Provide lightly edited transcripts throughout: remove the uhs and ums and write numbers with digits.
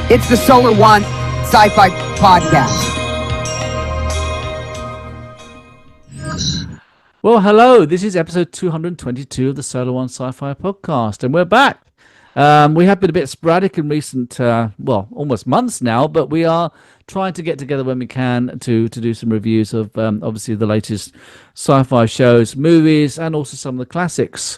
It's the Solar One Sci-Fi Podcast. Well, hello. This is episode 222 of the Solar One Sci-Fi Podcast, and we're back. We have been a bit sporadic in recent, almost months now, but we are trying to get together when we can to do some reviews of obviously the latest sci-fi shows, movies, and also some of the classics.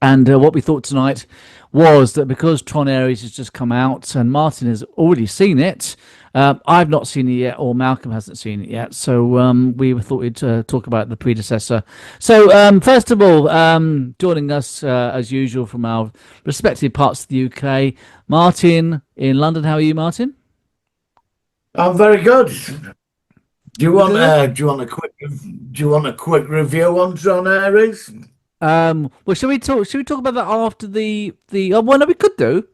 And what we thought tonight was that because Tron Ares has just come out and Martin has already seen it, I've not seen it yet, or Malcolm hasn't seen it yet. So we thought we'd talk about the predecessor. So first of all, joining us as usual from our respective parts of the UK, Martin in London. How are you, Martin? I'm very good. Do you want a quick review on Tron Ares? Well, should we talk about that after the well, no, we could do.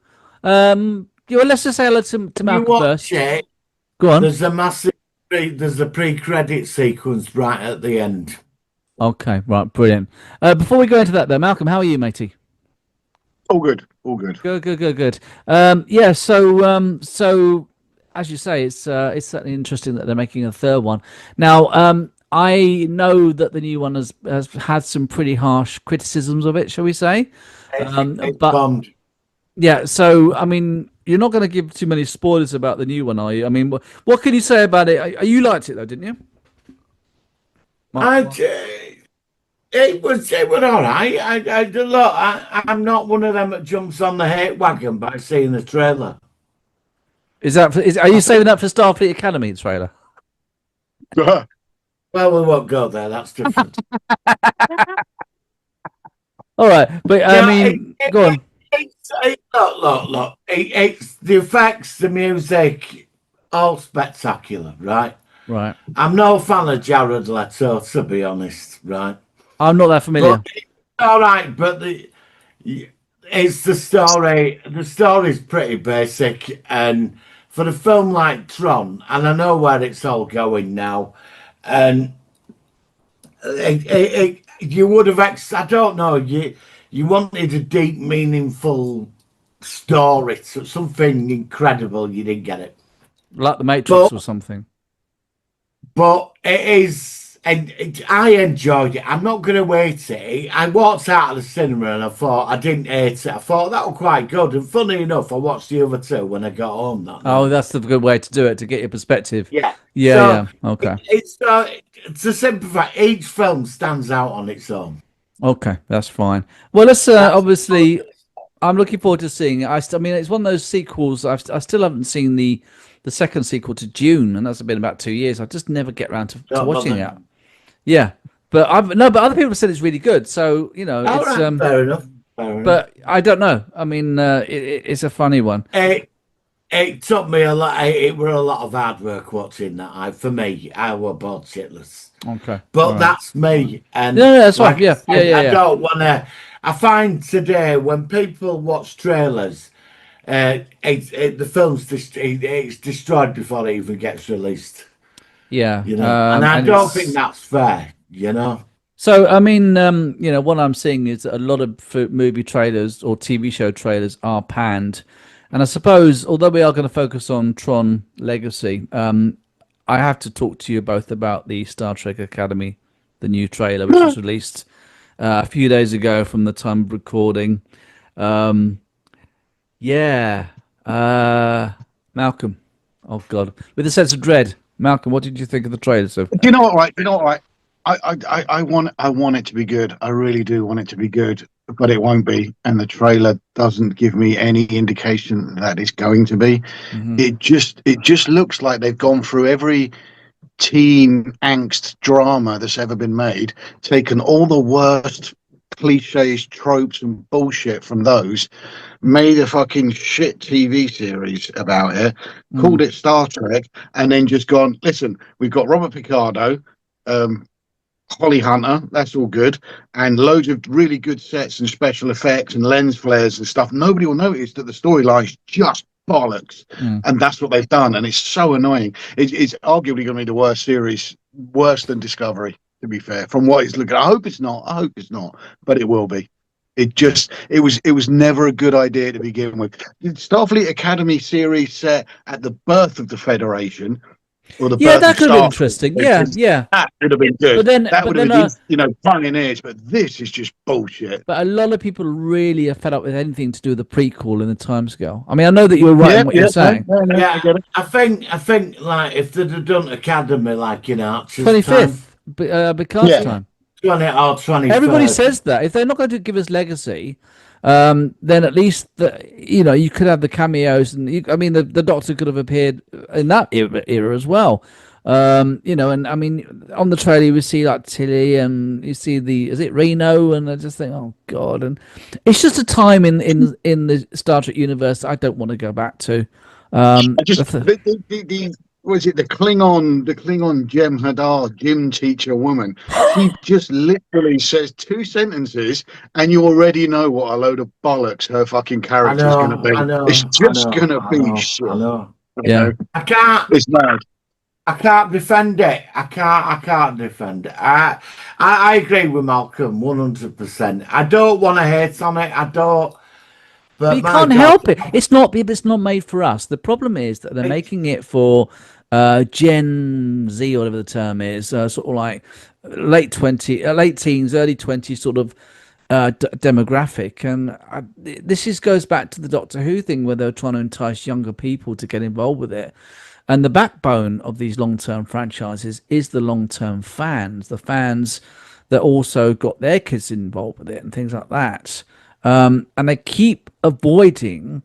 Let's just say hello to Malcolm first. It. Go on. There's a pre-credit sequence right at the end. Okay, right, brilliant. Before we go into that, though, Malcolm, how are you, matey? All good. Good. Yeah. So as you say, it's certainly interesting that they're making a third one now. I know that the new one has had some pretty harsh criticisms of it, shall we say? It's bombed. Yeah, so I mean, you're not going to give too many spoilers about the new one, are you? I mean, what can you say about it? You liked it though, didn't you? It was all right. I'm not one of them that jumps on the hate wagon by seeing the trailer. Are you saving that for Starfleet Academy trailer? Well, we won't go there. That's different. All right, but I mean, go on. Look. It's the effects, the music, all spectacular, right? Right. I'm no fan of Jared Leto, to be honest, right? I'm not that familiar. But, all right, but it's the story. The story's pretty basic, and for a film like Tron, and I know where it's all going now, and you would have I don't know, you wanted a deep, meaningful story, something incredible. You didn't get it, like The Matrix or something. But it is, and I enjoyed it. I'm not going to wait it. I walked out of the cinema and I thought, I didn't hate it. I thought that was quite good. And funny enough, I watched the other two when I got home that night. Oh, that's the good way to do it, to get your perspective. Yeah. Yeah. Okay. It's a simple fact. Each film stands out on its own. Okay, that's fine. Well, let's obviously, I'm looking forward to seeing it. I mean, it's one of those sequels. I still haven't seen the second sequel to Dune, and that's been about 2 years. I just never get around to watching it. Yeah, but other people have said it's really good. So it's right, fair enough. But I don't know. I mean, it's a funny one. It took me a lot. It were a lot of hard work watching that. For me, I were bored shitless. Okay, but that's me. And no, that's right. Yeah. I don't want to. I find today when people watch trailers, the film's it's destroyed before it even gets released. Yeah, and I don't think that's fair. So I mean, what I'm seeing is that a lot of movie trailers or TV show trailers are panned. And I suppose, although we are going to focus on Tron Legacy, I have to talk to you both about the Star Trek Academy, the new trailer, which was released a few days ago from the time of recording. Malcolm. Oh, God. With a sense of dread. Malcolm, what did you think of the trailer? So Do you know what, right? I want it to be good. I really do want it to be good, but it won't be. And the trailer doesn't give me any indication that it's going to be. Mm-hmm. It just looks like they've gone through every teen angst drama that's ever been made, taken all the worst cliches, tropes, and bullshit from those, made a fucking shit TV series about it, called it Star Trek, and then just gone, listen, we've got Robert Picardo, Holly Hunter, that's all good, and loads of really good sets and special effects and lens flares and stuff. Nobody will notice that the storyline's just bollocks, and that's what they've done, and it's so annoying. It's arguably going to be the worst series, worse than Discovery, to be fair, from what it's looking. I hope it's not, but it will be. It was never a good idea to begin with. The Starfleet Academy series set at the birth of the Federation, or the birth that of could have been Starfleet. interesting. That would have been good. But then, that would have been pioneers. But this is just bullshit. But a lot of people really are fed up with anything to do with the prequel and the timescale. I mean, I know that you're right in what you're saying. Yeah, I think like if they'd have done Academy like in Archer's 25th, Picard's time. 20 or 20. Everybody says that if they're not going to give us Legacy, then at least you could have the cameos, and I mean the Doctor could have appeared in that era as well. And I mean on the trailer we see like Tilly, and you see is it Reno, and I just think, oh god, and it's just a time in the Star Trek universe that I don't want to go back to. Was it the Klingon Jem Hadar gym teacher woman? She just literally says 2 sentences, and you already know what a load of bollocks her fucking character is going to be. It's just going to be shit. I know. Yeah, I can't. It's mad. I can't defend it. I can't defend it. I agree with Malcolm 100%. I don't want to hate on it. I don't. But you can't help it. It's not made for us. The problem is that they're making it for Gen Z, or whatever the term is, sort of like late teens, early 20s sort of demographic. And this goes back to the Doctor Who thing, where they're trying to entice younger people to get involved with it. And the backbone of these long-term franchises is the long-term fans, the fans that also got their kids involved with it and things like that. And they keep avoiding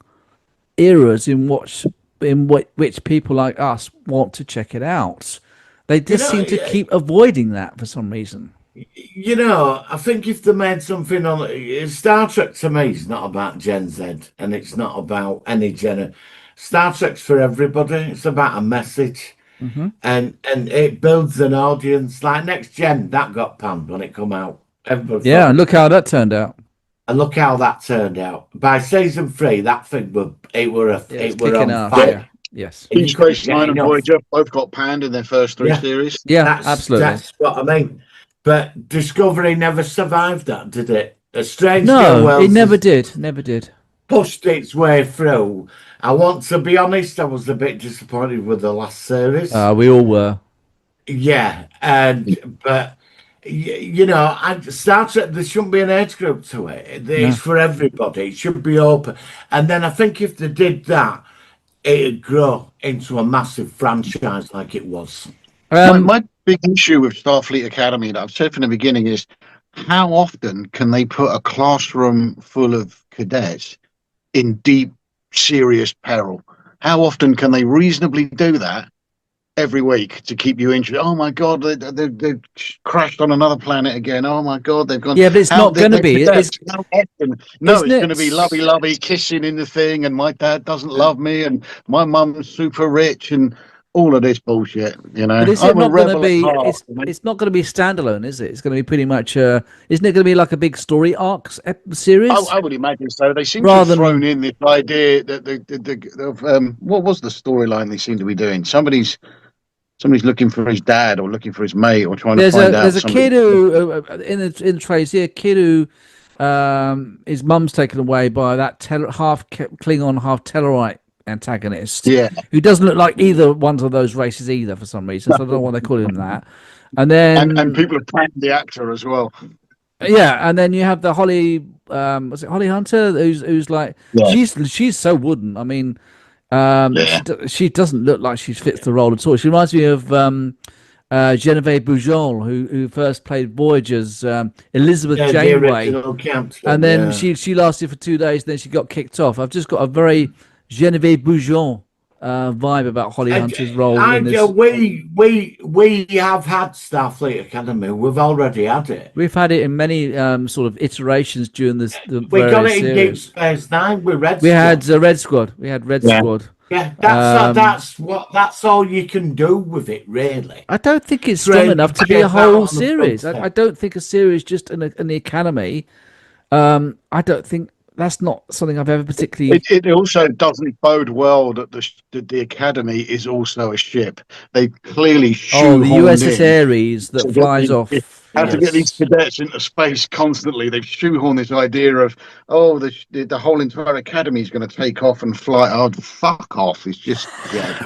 eras in which people like us want to check it out. They just seem to keep avoiding that for some reason. I think if they made something on Star Trek, to me, is not about Gen Z, and it's not about any Gen. Star Trek's for everybody. It's about a message, and it builds an audience. Like Next Gen, that got panned when it come out. Everybody and look how that turned out. And look how that turned out. By season 3, that thing were on fire. Yes. Deep Space Nine and Voyager both got panned in their first 3 series. Yeah, absolutely. That's what I mean. But Discovery never survived that, did it? A Strange New No, Worlds it never did. Pushed its way through. I want to be honest, I was a bit disappointed with the last series. We all were. Yeah, but Star Trek, there shouldn't be an age group to it. It's for everybody. It should be open. And then I think if they did that, it'd grow into a massive franchise like it was. My big issue with Starfleet Academy that I've said from the beginning is, how often can they put a classroom full of cadets in deep, serious peril? How often can they reasonably do that every week to keep you interested? Oh my god, they've crashed on another planet again. Oh my god, they've gone. Yeah, but it's not going to be. It's going to be lovey kissing in the thing, and my dad doesn't love me, and my mum's super rich, and all of this bullshit. But is it not going to be? It's not going to be standalone, is it? It's going to be pretty much. Isn't it going to be like a big story arc series? I would imagine so. They seem to have thrown in this idea that what was the storyline they seem to be doing? Somebody's looking for his dad, or looking for his mate, or trying to find out. There's a kid who in the trade. See a kid who his mum's taken away by that half Klingon, half Tellarite antagonist. Yeah, who doesn't look like either one of those races either for some reason. So I don't know why they call him that. And then and people have pranked the actor as well. Yeah, and then you have the Holly. Was it Holly Hunter? Who's like she's so wooden. I mean. She doesn't look like she fits the role at all. She reminds me of Genevieve Bujold, who first played Voyager's Elizabeth Janeway, and then she lasted for 2 days. Then she got kicked off. I've just got a very Genevieve Bujold vibe about Holly Hunter's role. In this. We have had Starfleet Academy. We've already had it. We've had it in many sort of iterations during the we got it in series. Deep Space Nine with Red Squad. We had Red Squad. We had Red Squad. Yeah, that's all you can do with it, really. I don't think it's strong enough to be a whole series. I don't think a series just in the Academy. I don't think. That's not something I've ever particularly. It also doesn't bode well that the Academy is also a ship. They clearly the USS Ares that flies off. How to get these cadets into space constantly. They've shoehorned this idea of, oh, the whole entire academy is going to take off and fly. Oh, fuck off. It's just,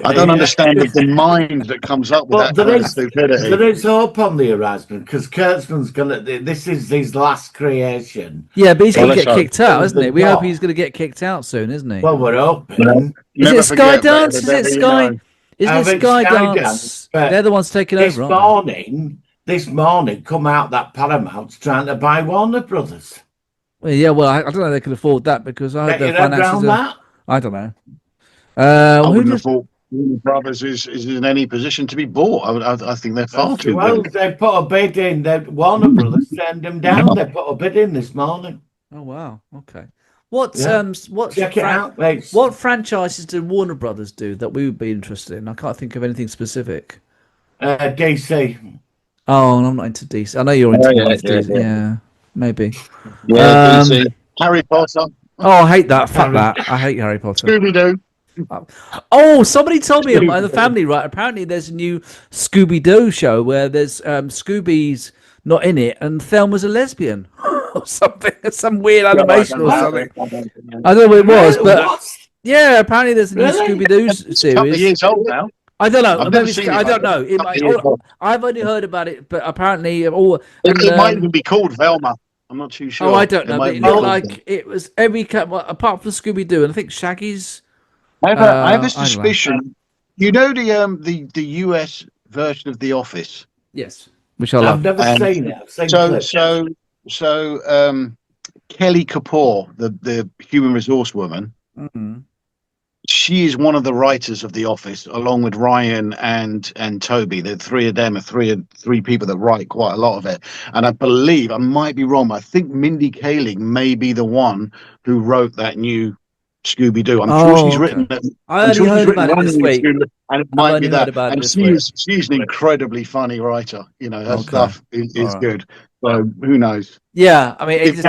I don't understand the mind that comes up with that kind of stupidity. There is hope on the horizon because Kurtzman's going to, this is his last creation. Yeah, but he's going to get kicked out, isn't he? We hope he's going to get kicked out soon, isn't he? Well, we're hoping. Is it Skydance? Is it Sky? Isn't it Skydance? They're the ones taking over, aren't they? This morning, come out that Paramount's trying to buy Warner Brothers. Well, yeah, well, I don't know if they can afford that because I their finances are... I don't know. I wouldn't have thought Warner Brothers is in any position to be bought. I think they're far too big. They put a bid in. Warner Brothers turned them down. They put a bid in this morning. Oh, wow. Okay. What franchises do Warner Brothers do that we would be interested in? I can't think of anything specific. DC. Oh, I'm not into DC. I know you're into DC. Yeah, maybe. Yeah, DC. Harry Potter. Oh, I hate that. Fuck that. I hate Harry Potter. Scooby-Doo. Oh, somebody told me in the family, right? Apparently, there's a new Scooby-Doo show where there's Scooby's not in it and Thelma's a lesbian or something. Some weird animation or something. I don't know what it was, but yeah, apparently there's a new Scooby-Doo series. A couple of years old now. I don't know. I don't know. I've only heard about it, but apparently, it might even be called Velma. I'm not too sure. Oh, I don't know. But it looked like it was every apart from Scooby Doo, and I think Shaggy's. I have a suspicion. You know the US version of The Office. Yes, which I love. I've never seen it. So Kelly Kapoor, the human resource woman. Mm-hmm. She is one of the writers of The Office, along with Ryan and Toby. The three of them are three people that write quite a lot of it. And I believe, I might be wrong, but I think Mindy Kaling may be the one who wrote that new Scooby-Doo. I'm sure she's written it. I only heard about it this week. And it might be that. And she's an incredibly funny writer. You know, her stuff is good. So who knows? Yeah, I mean,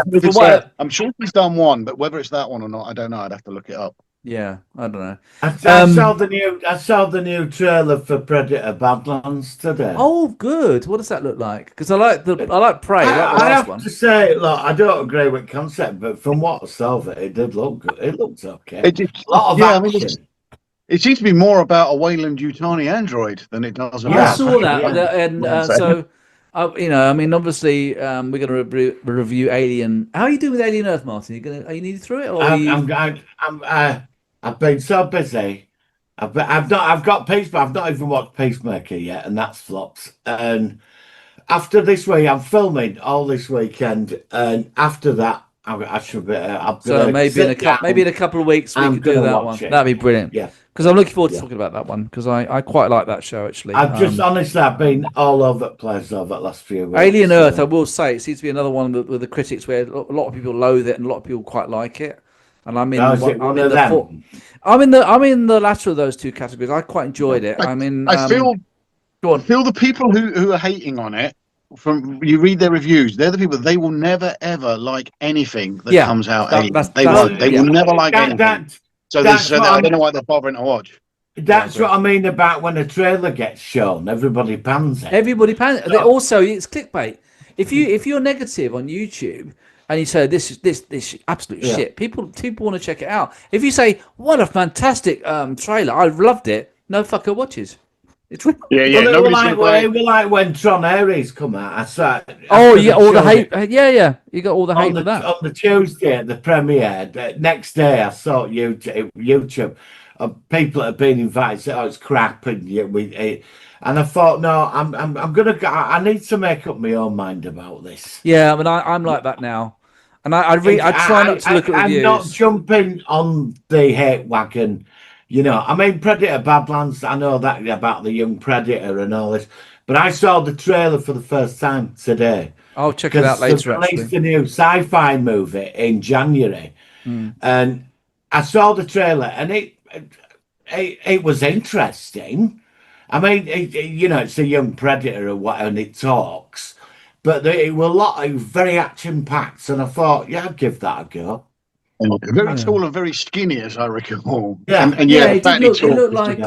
I'm sure she's done one, but whether it's that one or not, I don't know. I'd have to look it up. Yeah, I don't know. I saw the new trailer for Predator Badlands today. Oh, good. What does that look like? Because I like Prey. I have to say, look, I don't agree with concept, but from what I saw of it, it did look good. It looked okay. A lot of action. It seems to be more about a Wayland Yutani android than it does. I saw that, and so. You know, I mean, obviously, we're going to review Alien. How are you doing with Alien Earth, Martin? Are you nearly through it? Or I've been so busy. I've got Peacemaker. I've not even watched Peacemaker yet, and that's flops. And after this week, I'm filming all this weekend, and after that, I should be. Maybe in a couple of weeks we could do that one. That'd be brilliant. Yeah. Because I'm looking forward to talking about that one because I quite like that show actually. I've been all over the place over the last few weeks. Alien Earth, I will say, it seems to be another one with the critics where a lot of people loathe it and a lot of people quite like it. And I'm in the latter of those two categories. I quite enjoyed it. I feel the people who are hating on it. From you read their reviews, they're the people. They will never ever like anything that comes out. They will never like anything. So I don't know why they're bothering to watch. That's what I mean about when a trailer gets shown. Everybody pans it. Everybody pans it. Also, it's clickbait. If you're negative on YouTube and you say this absolute shit, people want to check it out. If you say what a fantastic trailer, I loved it, no fucker watches. It's Well, it was like when Tron Ares come out. I saw. All the hate. Yeah. You got all the hate for that. On the Tuesday, the premiere. The next day, I saw YouTube. People have been invited. Said, "Oh, it's crap," and I thought, no, I'm gonna. I need to make up my own mind about this. Yeah, I mean, I'm like that now, and I try not to look at reviews. I'm not jumping on the hate wagon. You know, I mean, Predator Badlands, I know that about the young Predator and all this, but I saw the trailer for the first time today. I'll check it out later, they released a new sci-fi movie in January, and I saw the trailer, and it was interesting. I mean, it's a young Predator or what, and it talks, but it was very action-packed, and I thought, yeah, I'll give that a go. Very tall and very skinny, as I recall. Yeah, it looked like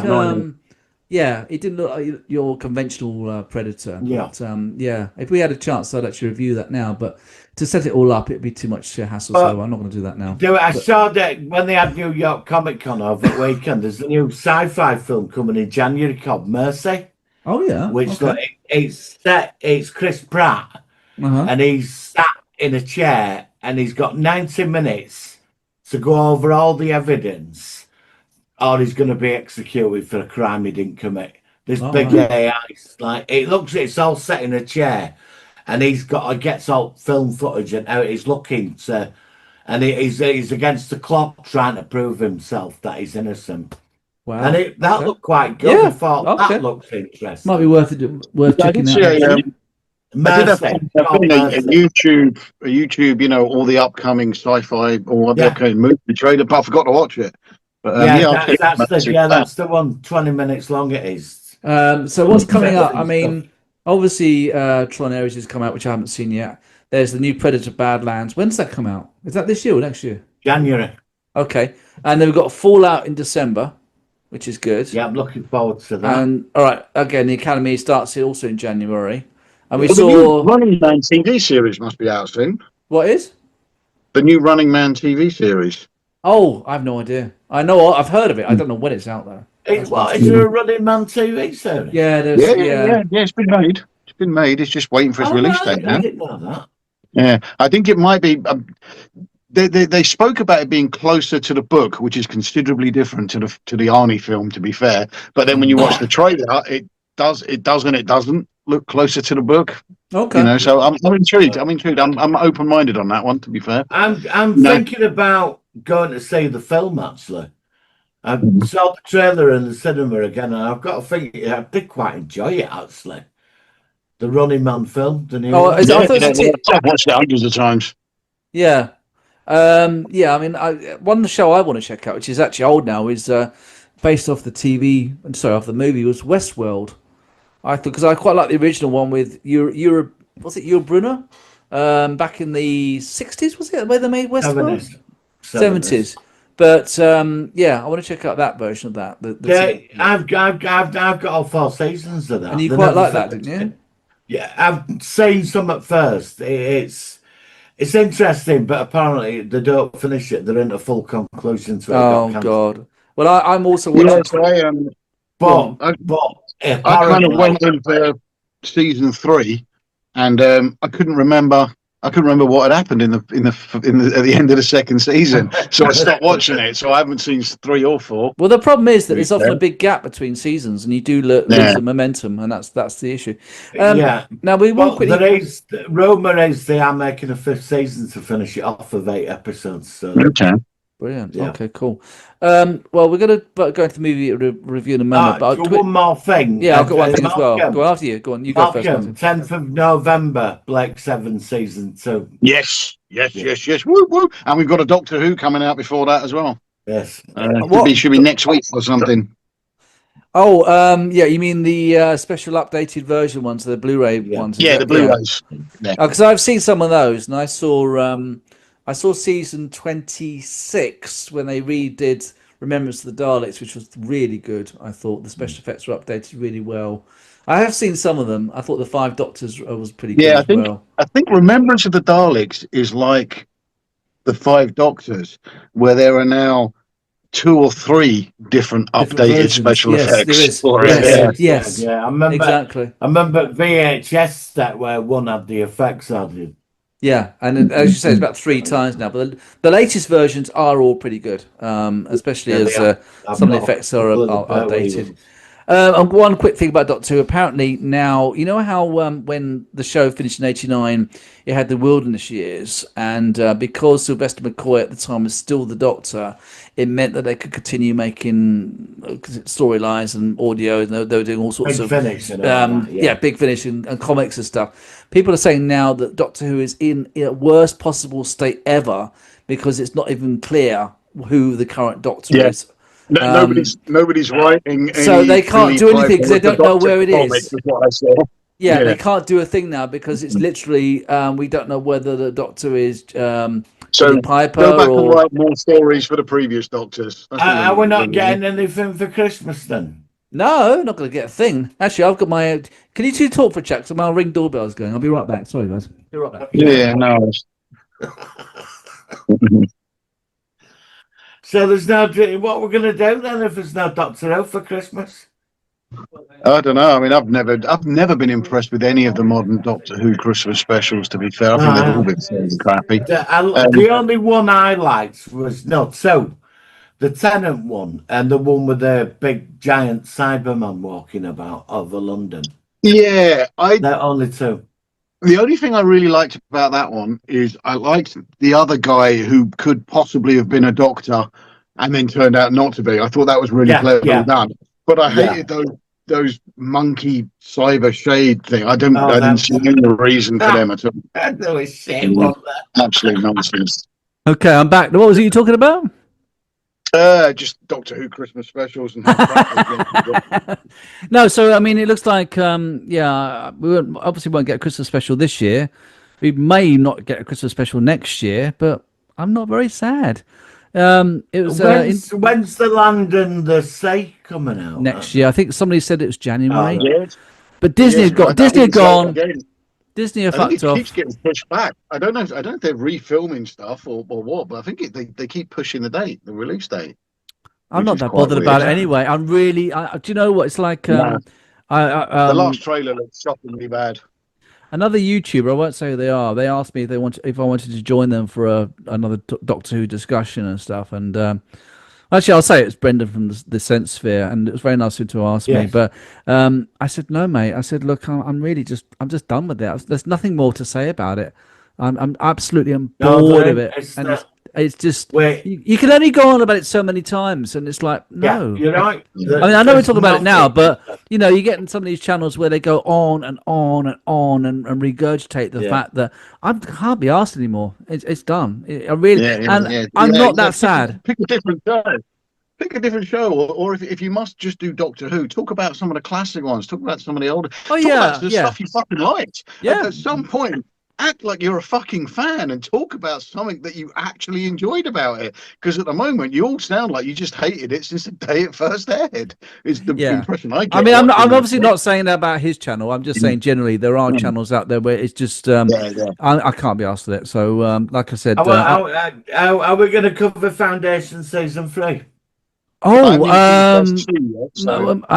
Yeah, it didn't look like your conventional Predator. Yeah. But, yeah, if we had a chance, I'd actually review that now. But to set it all up, it'd be too much hassle. But So I'm not going to do that now. I But, saw that when they had New York Comic Con over the weekend. There's a new sci-fi film coming in January called Mercy, oh yeah, which okay. it's Chris Pratt, Uh-huh. and he's sat in a chair and he's got 90 minutes to go over all the evidence, or he's going to be executed for a crime he didn't commit. This All big right. AI, like it's all set in a chair, and gets all film footage and how he's looking to, and he's against the clock trying to prove himself that he's innocent. And Wow. that Okay. looked quite good. I Yeah. thought Okay. that looks Might interesting. be worth I did checking see out. Actually. I did have Mercy, a called thing, Mercy. YouTube, all the upcoming sci-fi or the Yeah. upcoming movie trailer, but I forgot to watch it. But Yeah, yeah, I'll check that's the one. 20 minutes long it is. So what's coming up? I Interesting stuff. mean, obviously, Tron Ares has come out, which I haven't seen yet. There's the new Predator Badlands. When's that come out? Is that this year or next year? January. Okay. And then we've got Fallout in December, which is good. Yeah, I'm looking forward to that. And all right, again, the Academy starts also in January. And we Well, the new saw Running Man TV series must be out soon. what is? The new Running Man TV series. Oh, I have no idea. I know I've heard of it. I don't know when it's out though. Is there a Running Man TV series? Yeah, there's Yeah. It's been made. It's been made. It's just waiting for its release date now. I didn't know that. Yeah, I think it might be. They spoke about it being closer to the book, which is considerably different to the Arnie film. To be fair, but then when you watch the trailer, it does and it doesn't look closer to the book. Okay. So I'm intrigued. I'm open-minded on that one. To be fair, I'm thinking about going to see the film actually. I saw the trailer in the cinema again, and I've got to think I did quite enjoy it actually. The Running Man film, the new Oh, one. I thought it was I've watched it hundreds of times. yeah. Yeah, I mean, one show I want to check out, which is actually old now, is based off off the movie, was Westworld. I thought because I quite like the original one with was it Yul Brynner? Back in the 60s, was it where they made Westworld? 70s. But yeah, I want to check out that version of that. I've got all 4 seasons of that. And you They quite never like that, finished didn't you? it. Yeah, I've seen some at first. It's interesting, but apparently they don't finish it. They're in a full conclusion to it. Oh God. Well, I'm also watching. Yeah, so But I kind of went into season 3, and I couldn't remember. I couldn't remember what had happened at the end of the second season, so I stopped watching it. So I haven't seen 3 or 4. Well, the problem is that there's often a big gap between seasons, and you do lose the momentum, and that's the issue. Yeah. Now we won't quickly. There is rumor is they are making a 5th season to finish it off of 8 episodes. So. Okay. Brilliant. Yeah. Okay, cool. Well, we're going to go into the movie review in a moment. But one more thing. Yeah, I've got one thing as well. Go on after you. Go on. You go first. 10th of November, Blake 7 season 2. Yes. Woo woo! And we've got a Doctor Who coming out before that as well. Yes. Should be next week or something. Oh, yeah. You mean the special updated version ones, the Blu-ray ones? Yeah, the Blu-rays. Yeah. Because I've seen some of those, and I saw season 26 when they redid Remembrance of the Daleks, which was really good. I thought the special effects were updated really well. I have seen some of them. I thought the Five Doctors was pretty good as well. I think Remembrance of the Daleks is like the Five Doctors, where there are now 2 or 3 different updated versions. special effects. Yes. Yeah, I remember exactly. I remember VHS that where one had the effects added. Yeah, and as you say, it's about 3 times now. But the latest versions are all pretty good, especially as some of the effects are updated. And one quick thing about Doctor Who. Apparently now, you know how when the show finished in '89, it had the Wilderness Years, and because Sylvester McCoy at the time was still the Doctor, it meant that they could continue making storylines and audio, and they were doing all sorts of Big Finish and comics and stuff. People are saying now that Doctor Who is in a worst possible state ever because it's not even clear who the current Doctor is. Nobody's writing. So they can't do anything because they don't know where it is. Yeah, they can't do a thing now because it's literally we don't know whether the Doctor is so Piper go back or and write more stories for the previous Doctors. Are we not getting anything for Christmas then? No, not going to get a thing. Actually, I've got my. Can you two talk for a chat? So my ring doorbell's going. I'll be right back. Sorry, guys. Be right back. Yeah, no. So there's no. What we're gonna do then if there's no Doctor Who for Christmas? I don't know. I mean, I've never been impressed with any of the modern Doctor Who Christmas specials. To be fair, I think they've all been fairly crappy. The only one I liked was two. The Tennant one and the one with the big giant Cyberman walking about over London. Yeah, They're only two. The only thing I really liked about that one is I liked the other guy who could possibly have been a doctor and then turned out not to be. I thought that was really cleverly done. But I hated those monkey cyber shade thing. I didn't see any reason for them at all. That was shit, wasn't that? Absolute nonsense. Okay, I'm back. What was it you talking about? Just Doctor Who Christmas specials and how crap No, so I mean, it looks like we obviously won't get a Christmas special this year. We may not get a Christmas special next year, but I'm not very sad. It was when's the Land and the Sea coming out? Next year. I think somebody said it was January. yeah. But Disney gone. Disney are I think fucked off. keeps getting pushed back. I don't know if they're refilming stuff or what, but I think they keep pushing the release date. I'm not that bothered about it anyway. I'm really. Do you know what it's like? The last trailer looked shockingly bad. Another YouTuber, I won't say who they are. They asked me if I wanted to join them for another Doctor Who discussion and stuff. And actually, I'll say it's Brendan from the Sense Sphere, and it was very nice of him to ask me. But I said no, mate. I said, look, I'm just done with it. There's nothing more to say about it. I'm absolutely bored of it, and it's just you can only go on about it so many times, and it's like no. Yeah, you're right. I mean, I know we're talking about it now, but you know, you get in some of these channels where they go on and on and on and regurgitate the fact that I can't be asked anymore. It's done. I'm not that sad. Pick a different show. Pick a different show, or if you must just do Doctor Who, talk about some of the classic ones. Talk about some of the older. Oh talk about the stuff you fucking liked. Yeah. At some point, act like you're a fucking fan and talk about something that you actually enjoyed about it. Because at the moment, you all sound like you just hated it since the day it first aired. Is the impression I get. I mean, I'm obviously not saying that about his channel. I'm just saying generally there are channels out there where it's just I can't be asked with it. So, like I said, are we going to cover Foundation season 3? I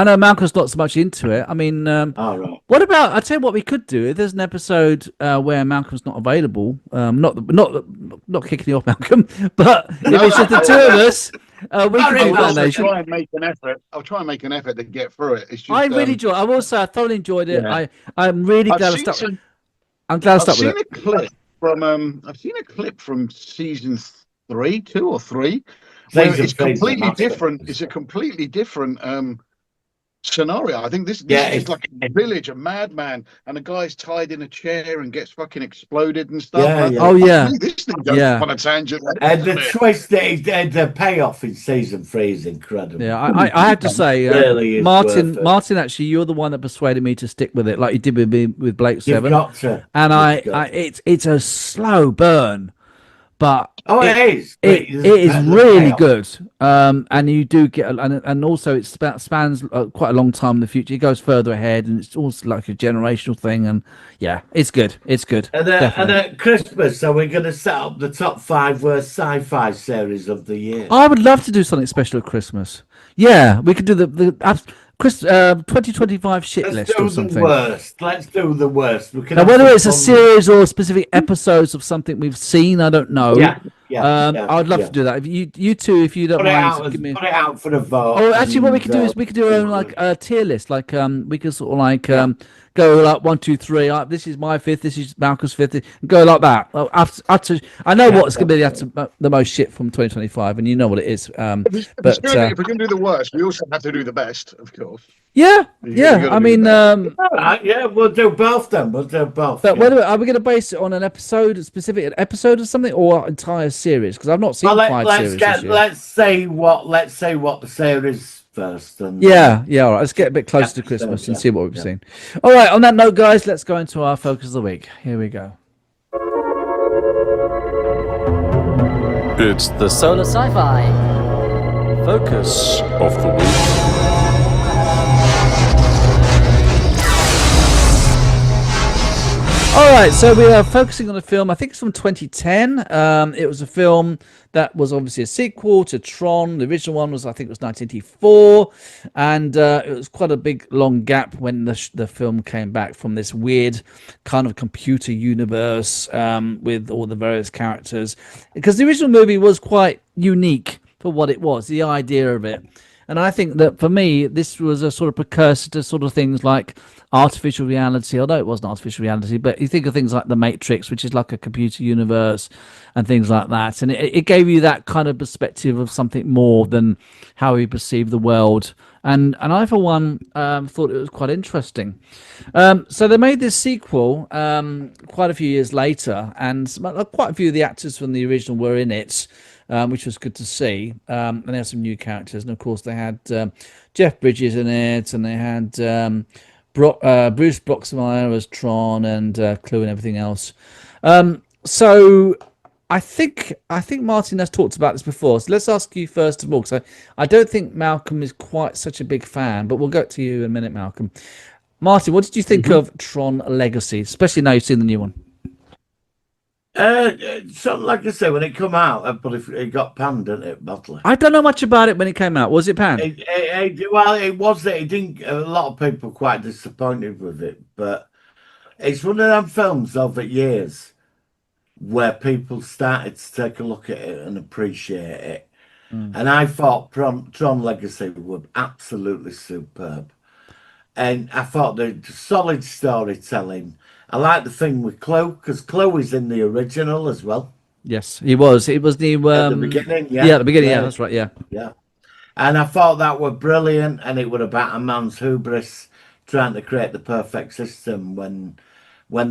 know Malcolm's not so much into it. I mean, right. What about? I tell you what, we could do. If there's an episode where Malcolm's not available, not kicking you off, Malcolm, but if it's just the two of us, we can do Foundation. I'll try and make an effort. I'll try and make an effort to get through it. It's just, I really enjoyed. I thoroughly enjoyed it. I'm really glad I stuck. I'm glad I stuck with it. I've seen a clip from season 2 or 3. It's completely different. It's a completely different scenario. I think this is like a village, a madman, and a guy's tied in a chair and gets fucking exploded and stuff. This thing goes on a tangent. And the twist, the payoff in season 3 is incredible. Yeah, I have to say, really Martin, actually, you're the one that persuaded me to stick with it, like you did with Blake 7. And it's a slow burn. But it is. It is really good, and you do get, and also it spans quite a long time in the future. It goes further ahead, and it's also like a generational thing. And it's good. It's good. And at Christmas, are we going to set up the top 5 worst sci-fi series of the year? I would love to do something special at Christmas. Yeah, we could do the 2025 shit list or something. Let's do the worst. Now, whether it's a series or specific episodes of something we've seen, I don't know. I would love to do that. If you two, if you don't mind, put it out for the vote. Oh, actually, what we could do is we could do our own like tier list. Like we could sort of like go like 1, 2, 3. This is my 5th. This is Malcolm's 5th. And go like that. I know what's going to be the most shit from 2025, and you know what it is. But if we're going to do the worst, we also have to do the best, of course. Yeah. I mean, we'll do both. Then we'll do both. But whether are we going to base it on a specific episode or something, or an entire series? Because I've not seen 5 series this year. Let's say what the series first. And, all right. Let's get a bit closer to Christmas and see what we've seen. All right. On that note, guys, let's go into our focus of the week. Here we go. It's the Solar Sci-Fi Focus of the Week. All right, so we are focusing on a film. I think it's from 2010. It was a film that was obviously a sequel to Tron. The original one was, I think, it was 1984, and it was quite a big, long gap when the film came back from this weird kind of computer universe with all the various characters. Because the original movie was quite unique for what it was, the idea of it. And I think that for me, this was a sort of precursor to sort of things like artificial reality, although it wasn't artificial reality, but you think of things like The Matrix, which is like a computer universe and things like that. And it gave you that kind of perspective of something more than how we perceive the world. And I, for one, thought it was quite interesting. So they made this sequel quite a few years later, and quite a few of the actors from the original were in it. Which was good to see. And they had some new characters. And of course, they had Jeff Bridges in it, and they had Bruce Boxmeyer as Tron and Clue and everything else. So I think Martin has talked about this before. So let's ask you first of all, because I don't think Malcolm is quite such a big fan, but we'll go to you in a minute, Malcolm. Martin, what did you think of Tron Legacy, especially now you've seen the new one? So like I say, when it come out, but if it got panned, didn't it, Butler? I don't know much about it when it came out. Was it panned? Well, it was. It didn't. A lot of people quite disappointed with it, but it's one of them films over years where people started to take a look at it and appreciate it. And I thought Tron Legacy was absolutely superb, and I thought the solid storytelling. I like the thing with Chloe, because Chloe's in the original as well. Yes, he was. It was the At the beginning, yeah. Yeah, at the beginning, yeah, that's right, yeah. Yeah. And I thought that were brilliant, and it were about a man's hubris trying to create the perfect system when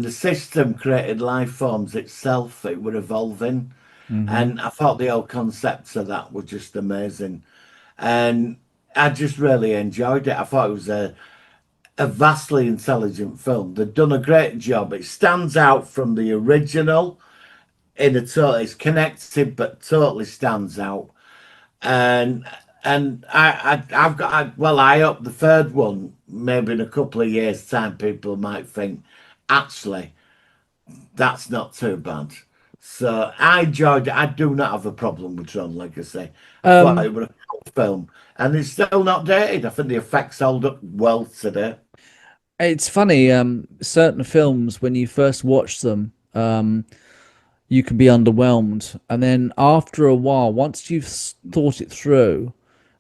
the system created life forms itself, it were evolving. And I thought the whole concepts of that were just amazing. And I just really enjoyed it. I thought it was a vastly intelligent film. They've done a great job. It stands out from the original in a total. It's connected, but totally stands out. And I hope the third one, maybe in a couple of years' time, people might think, actually, that's not too bad. So I enjoyed it. I do not have a problem with Tron Legacy. I thought it was a cool film, and it's still not dated. I think the effects hold up well today. It's funny, certain films, when you first watch them, you can be underwhelmed. And then after a while, once you've thought it through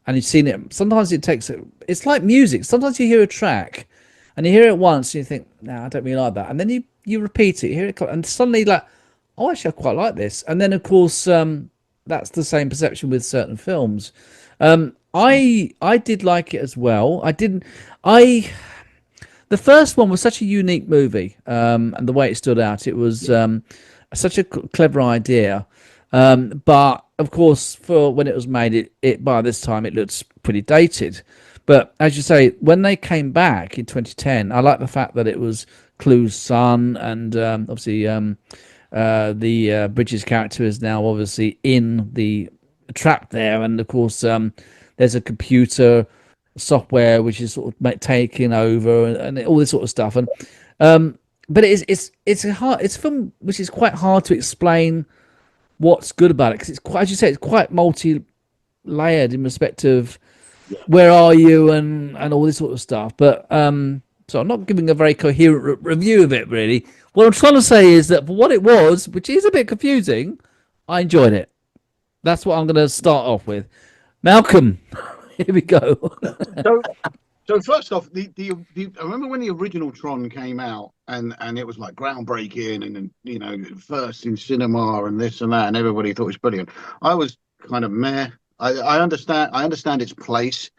and you've seen it, sometimes it takes it. It's like music. Sometimes you hear a track and you hear it once and you think, no, I don't really like that. And then you repeat it, you hear it, and suddenly like, oh, actually, I quite like this. And then, of course, that's the same perception with certain films. I did like it as well. The first one was such a unique movie, and the way it stood out, it was such a clever idea. But of course, for when it was made, it by this time it looks pretty dated. But as you say, when they came back in 2010, I like the fact that it was Clue's son, and obviously the Bridges character is now obviously in the trap there, and of course there's a computer software which is sort of taking over and all this sort of stuff, and but it's a film which is quite hard to explain what's good about it, because it's quite, as you say, it's quite multi-layered in respect of where are you and all this sort of stuff. But so I'm not giving a very coherent review of it really. What I'm trying to say is that for what it was, which is a bit confusing, I enjoyed it. That's what I'm going to start off with. Malcolm, here we go. So first off, I remember when the original Tron came out, and it was like groundbreaking, and you know, first in cinema and this and that, and everybody thought it was brilliant. I was kind of meh. I understand its place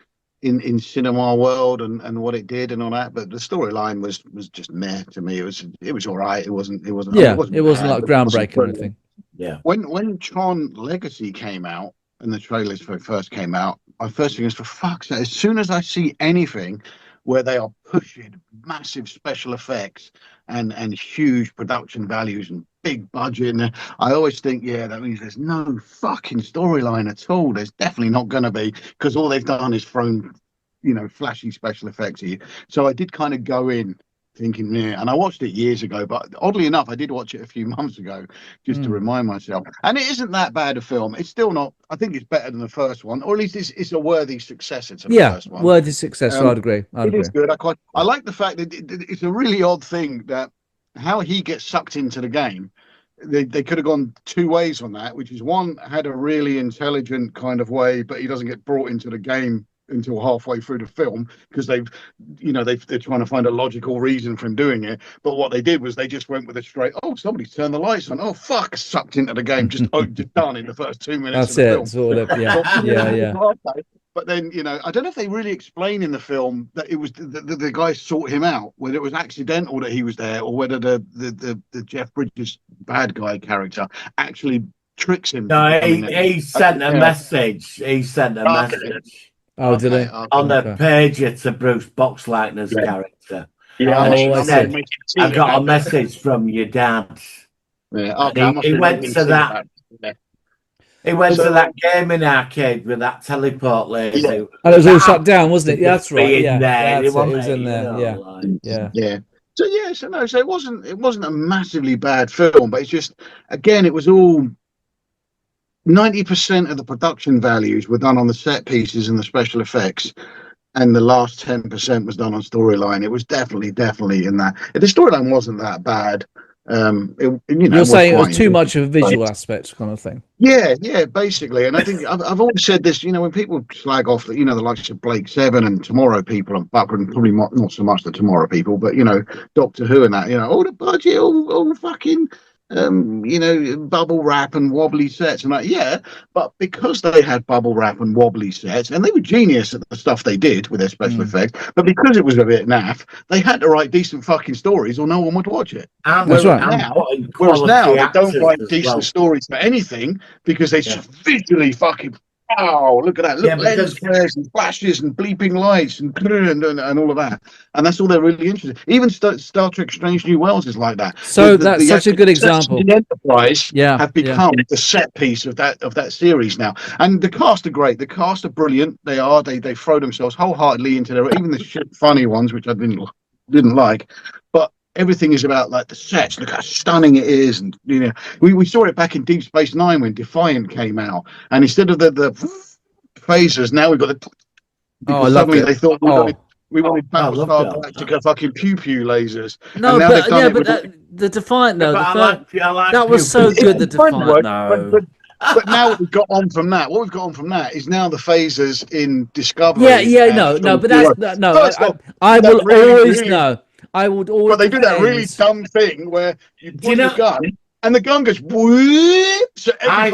in cinema world and what it did and all that, but the storyline was just meh to me. It was all right. It wasn't. Yeah, it wasn't like groundbreaking or anything. Yeah. When Tron Legacy came out and the trailers for it first came out, my first thing is, for fuck's sake, as soon as I see anything where they are pushing massive special effects and huge production values and big budget, and I always think, yeah, that means there's no fucking storyline at all. There's definitely not going to be, because all they've done is thrown, you know, flashy special effects at you. So I did kind of go in thinking, yeah. And I watched it years ago, but oddly enough, I did watch it a few months ago just to remind myself. And it isn't that bad a film. It's still not. I think it's better than the first one, or at least it's a worthy successor to the first one. Worthy successor. I'd agree. It is good. I like the fact that it's a really odd thing that how he gets sucked into the game. They could have gone two ways on that, which is one had a really intelligent kind of way, but he doesn't get brought into the game until halfway through the film because they're trying to find a logical reason for him doing it. But what they did was they just went with a straight, oh, somebody's turned the lights on. Oh, fuck, sucked into the game, just done in the first 2 minutes. That's it. Sort of, yeah. But then, I don't know if they really explain in the film that it was the guy sought him out, whether it was accidental that he was there or whether the Jeff Bridges bad guy character actually tricks him. No, he sent a message. He sent a message. Oh, did he? On the pager to Bruce Boxleitner's character. Yeah, I got a message from your dad. Yeah, he went to that. He went to that gaming arcade with that teleport laser. And it was all shut down, wasn't it? Yeah, that's right. Yeah, it was in there. Yeah. So it wasn't a massively bad film, but it's just, again, it was all 90% of the production values were done on the set pieces and the special effects, and the last 10% was done on storyline. It was definitely in that. The storyline wasn't that bad. You're saying it was too much of a visual aspect kind of thing. Yeah, basically. And I think I've always said this, when people slag off the likes of Blake Seven and Tomorrow People and probably not so much the Tomorrow People, but Doctor Who and that, all the budget, all fucking bubble wrap and wobbly sets and but because they had bubble wrap and wobbly sets and they were genius at the stuff they did with their special effects, but because it was a bit naff, they had to write decent fucking stories or no one would watch it. That's right. Whereas now they don't write decent stories for anything because they just visually fucking look at that. Look, lens flares and flashes and bleeping lights and all of that. And that's all they're really interested in. Even Star Trek Strange New Worlds is like that. So that's such a good example. The Enterprise have become the set piece of that series now. And the cast are great. The cast are brilliant. They are. They throw themselves wholeheartedly into even the shit funny ones, which I didn't like. But everything is about like the sets. Look how stunning it is, and we saw it back in Deep Space Nine when Defiant came out, and instead of the phasers, now we've got the. I love it. They thought we wanted Battlestar Galactica fucking pew lasers. No, but the Defiant though. That was so good. The Defiant, no. But now what we've got on from that, is now the phasers in Discovery. But that's no. I will always know. I would always. But they do that really dumb thing where you point the gun and the gun goes whoop. So I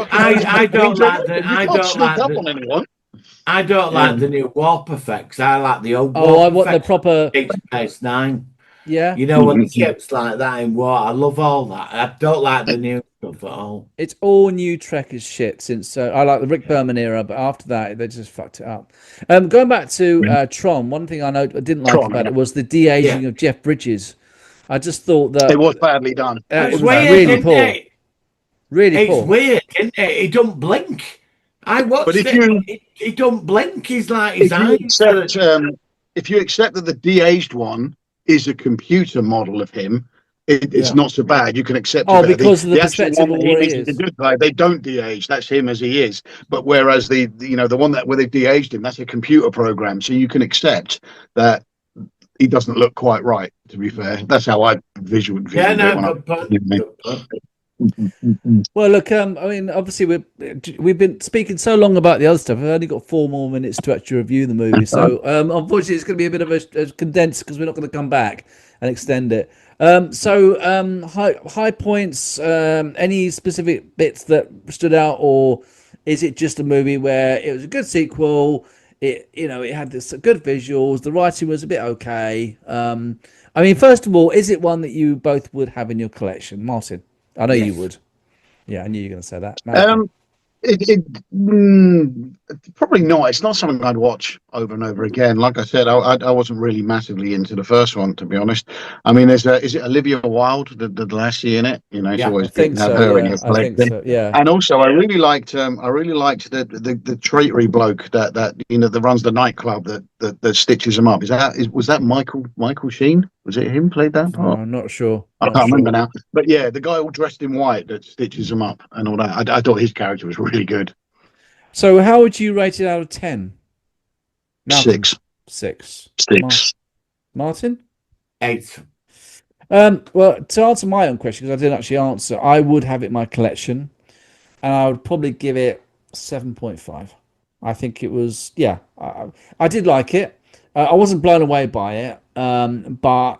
don't like the new warp effects. I like the old. I want the proper Deep Space Nine. Yeah, when the ships like that in war. I love all that. I don't like the new stuff at all. It's all new Trek as shit since I like the Rick Berman era, but after that they just fucked it up. Going back to Tron, one thing I didn't like about it was the de-aging of Jeff Bridges. I just thought that it was badly done. It was weird, really poor. It's weird, isn't it? He don't blink. I watched it. He don't blink. He's like his eyes. If you accept that the de-aged one is a computer model of him, it's not so bad. You can accept because of the perspective of what he is. The good guy, they don't de-age. That's him as he is. But whereas the one where they've de-aged him, that's a computer program. So you can accept that he doesn't look quite right. To be fair, that's how I visually. Well, look, obviously we've been speaking so long about the other stuff. We've only got 4 more minutes to actually review the movie, so unfortunately it's going to be a bit of a condensed because we're not going to come back and extend it. High points. Any specific bits that stood out, or is it just a movie where it was a good sequel? It had this good visuals. The writing was a bit okay. First of all, is it one that you both would have in your collection, Martin? I know you would. Yeah, I knew you were going to say that. Probably not. It's not something I'd watch over and over again. Like I said, I wasn't really massively into the first one, to be honest. Is it Olivia Wilde, the lassie in it? It's always good to have her in your collection. And also, I really liked the traitory bloke that runs the nightclub that stitches him up. Was that Michael Sheen? Was it him played that part? I'm not sure. I Not can't sure. remember now. But yeah, the guy all dressed in white that stitches them up and all that. I thought his character was really good. So, how would you rate it out of 10? Malcolm? 6. 6. 6. Martin? 8. Well, to answer my own question, because I didn't actually answer, I would have it in my collection, and I would probably give it 7.5. I think it was, yeah, I did like it. I wasn't blown away by it, but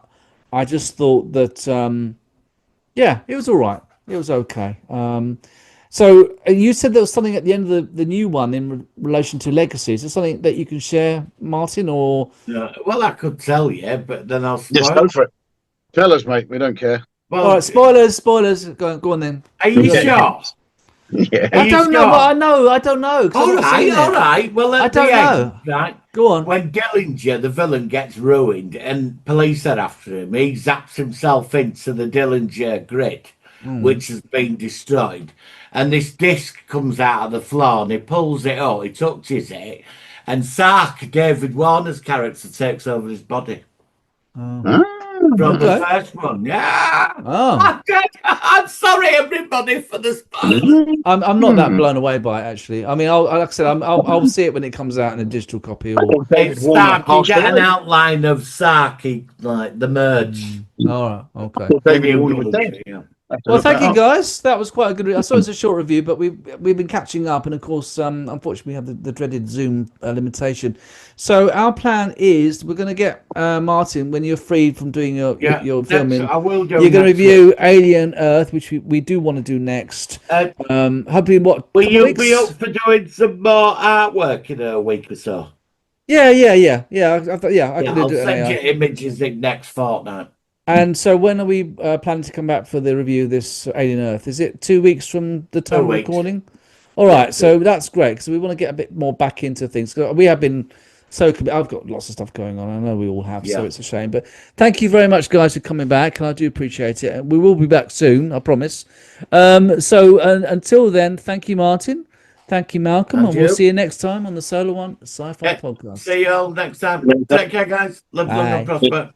I just thought that, yeah, it was all right. It was okay. So you said there was something at the end of the new one in relation to Legacy. Is there something that you can share, Martin, or? Well, I could tell you, but then I'll spoil. Yes, go for it. Tell us, mate. We don't care. Well, All right, spoilers. Go on then. Are you sure? Yeah. I don't know. But I know. I don't know. 'Cause I've not seen it. All right. Well, I at the don't end, know. right? Go on. When Dillinger, the villain, gets ruined and police are after him, he zaps himself into the Dillinger grid, which has been destroyed. And this disc comes out of the floor and he pulls it up, he touches it, and Sark, David Warner's character, takes over his body. From the first one, yeah. Oh. I'm sorry, everybody, for the spoilers. I'm not that blown away by it actually. I mean, like I said, I'll see it when it comes out in a digital copy. Or It's Sark. You get an outline of Sark, like the merge. all right, okay. David Warner was dead. Yeah. Well, thank you guys. That was quite a good. I saw it's a short review, but we've been catching up, and of course, unfortunately, we have the dreaded Zoom limitation. So our plan is we're going to get Martin, when you're free from doing your filming, I will do. you're going to review Alien Earth, which we do want to do next. Hopefully, what? Will you be up for doing some more artwork in a week or so? Yeah. I can I'll do it. send you images in next fortnight. And so, when are we planning to come back for the review of this Alien Earth? Is it 2 weeks from the time of recording? All right, so that's great because we want to get a bit more back into things. We have been I've got lots of stuff going on. I know we all have, so it's a shame. But thank you very much, guys, for coming back, and I do appreciate it. And we will be back soon, I promise. So until then, thank you, Martin. Thank you, Malcolm, and we'll see you next time on the Solar One Sci-Fi Podcast. See you all next time. Take care, guys. Live long and prosper.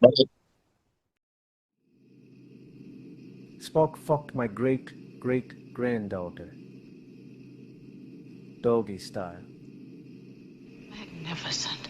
Spock fucked my great-great-granddaughter. Doggy style. Magnificent.